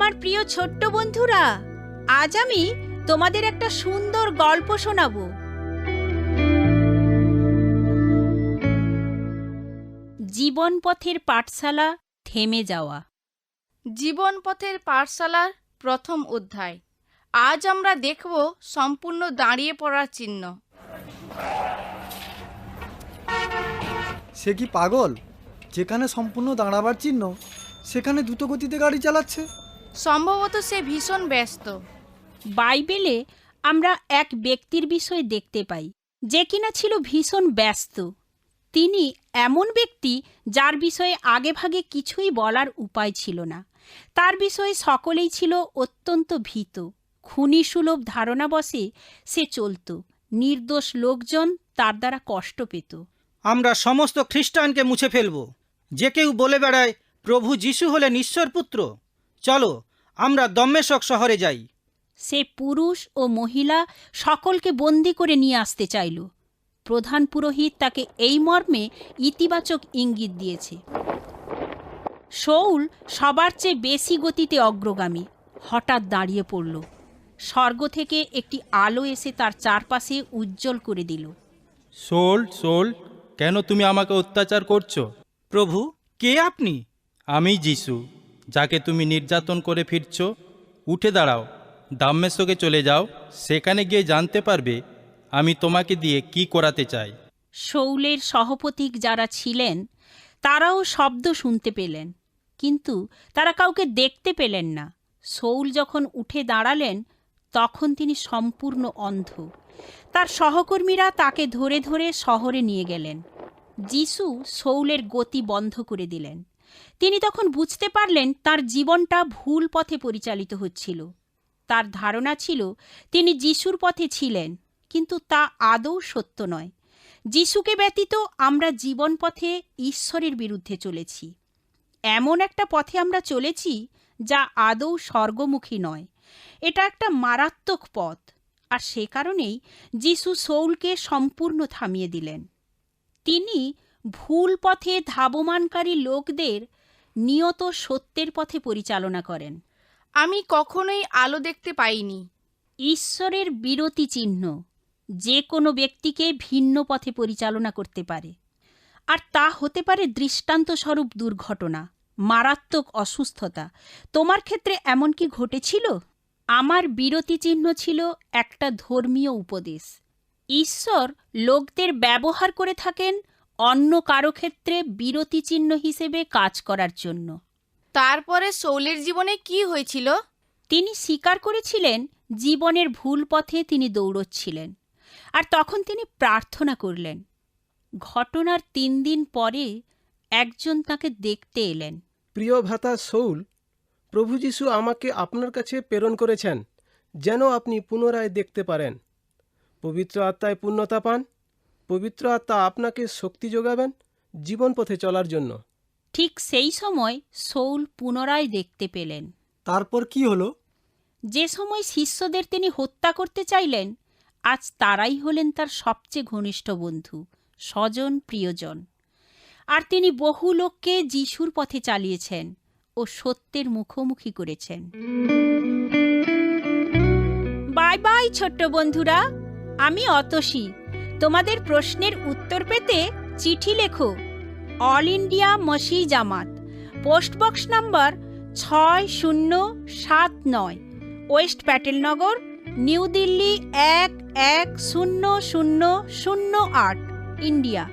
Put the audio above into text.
আমার প্রিয় ছোট্ট বন্ধুরা, আজ আমি তোমাদের একটা সুন্দর গল্প শোনাবো। জীবন পথের পাঠশালা থেমে যাওয়া। জীবন পথের পাঠশালার প্রথম অধ্যায়। আজ আমরা দেখব সম্পূর্ণ দাঁড়িয়ে পড়ার চিহ্ন। সে কি পাগল? যেখানে সম্পূর্ণ দাঁড়াবার চিহ্ন সেখানে দ্রুত গতিতে গাড়ি চালাচ্ছে। সম্ভবত সে ভীষণ ব্যস্ত। বাইবেলে আমরা এক ব্যক্তির বিষয়ে দেখতে পাই যে কিনা ছিল ভীষণ ব্যস্ত। তিনি এমন ব্যক্তি যার বিষয়ে আগেভাগে কিছুই বলার উপায় ছিল না। তার বিষয়ে সকলেই ছিল অত্যন্ত ভীত। খুনিসুলভ ধারণাবশে সে চলত। নির্দোষ লোকজন তার দ্বারা কষ্ট পেত। আমরা সমস্ত খ্রিস্টানকে মুছে ফেলব। যে কেউ বলে বেড়ায় প্রভু যিশু হলেন ঈশ্বর পুত্র, চলো আমরা দম্মেশক শহরে যাই। সে পুরুষ ও মহিলা সকলকে বন্দি করে নিয়ে আসতে চাইল। প্রধান পুরোহিত তাকে এই মর্মে ইতিবাচক ইঙ্গিত দিয়েছে। শৌল সবার চেয়ে বেশি গতিতে অগ্রগামী। হঠাৎ দাঁড়িয়ে পড়ল। স্বর্গ থেকে একটি আলো এসে তার চারপাশে উজ্জ্বল করে দিল। শৌল, কেন তুমি আমাকে অত্যাচার করছো? প্রভু, কে আপনি? আমি যিশু, যাকে তুমি নির্যাতন করে ফিরছ। উঠে দাঁড়াও, দামেস্কে চলে যাও। সেখানে গিয়ে জানতে পারবে আমি তোমাকে দিয়ে কি করাতে চাই। শৌলের সহপতিক যারা ছিলেন তারাও শব্দ শুনতে পেলেন, কিন্তু তারা কাউকে দেখতে পেলেন না। শৌল যখন উঠে দাঁড়ালেন তখন তিনি সম্পূর্ণ অন্ধ। তার সহকর্মীরা তাকে ধরে ধরে শহরে নিয়ে গেলেন। যিশু শৌলের গতি বন্ধ করে দিলেন। তিনি তখন বুঝতে পারলেন তার জীবনটা ভুল পথে পরিচালিত হচ্ছিল। তার ধারণা ছিল তিনি যিশুর পথে ছিলেন, কিন্তু তা আদৌ সত্য নয়। যিশুকে ব্যতীত আমরা জীবন পথে ঈশ্বরের বিরুদ্ধে চলেছি। এমন একটা পথে আমরা চলেছি যা আদৌ স্বর্গমুখী নয়। এটা একটা মারাত্মক পথ, আর সে কারণেই যিশু শৌলকে সম্পূর্ণ থামিয়ে দিলেন। তিনি ভুল পথে ধাবমানকারী লোকদের নিয়ত সত্যের পথে পরিচালনা করেন। আমি কখনোই আলো দেখতে পাইনি। ঈশ্বরের বিরতি চিহ্ন যে কোনো ব্যক্তিকে ভিন্ন পথে পরিচালনা করতে পারে, আর তা হতে পারে দৃষ্টান্তস্বরূপ দুর্ঘটনা, মারাত্মক অসুস্থতা। তোমার ক্ষেত্রে এমন কি ঘটেছিল? আমার বিরতি চিহ্ন ছিল একটা ধর্মীয় উপদেশ। ঈশ্বর লোকদের ব্যবহার করে থাকেন অন্য কারো ক্ষেত্রে বিরতি চিহ্ন হিসেবে কাজ করার জন্য। তারপরে শৌলের জীবনে কি হয়েছিল? তিনি স্বীকার করেছিলেন জীবনের ভুল পথে তিনি দৌড়চ্ছিলেন, আর তখন তিনি প্রার্থনা করলেন। ঘটনার 3 দিন পরে একজন তাকে দেখতে এলেন। প্রিয় ভ্রাতা শৌল, প্রভু যিশু আমাকে আপনার কাছে প্রেরণ করেছেন যেন আপনি পুনরায় দেখতে পারেন, পবিত্র আত্মায় পূর্ণতা পান। পবিত্র আত্মা আপনাকে শক্তি যোগাবেন জীবন পথে চলার জন্য। ঠিক সেই সময় শৌল পুনরায় দেখতে পেলেন। তারপর কি হলো? যে সময় শিষ্যদের তিনি হত্যা করতে চাইলেন, আজ তারাই হলেন তার সবচেয়ে ঘনিষ্ঠ বন্ধু, স্বজন, প্রিয়জন। আর তিনি বহু লোককে যিশুর পথে চালিয়েছেন ও সত্যের মুখোমুখি করেছেন। বাই বাই ছোট্ট বন্ধুরা, আমি অতসী। তোমাদের প্রশ্নের উত্তর পেতে চিঠি লেখো। অল ইন্ডিয়া মসি জামাত, পোস্টবক্স নম্বর 6079, West Patelnagar, new Delhi 110008, India.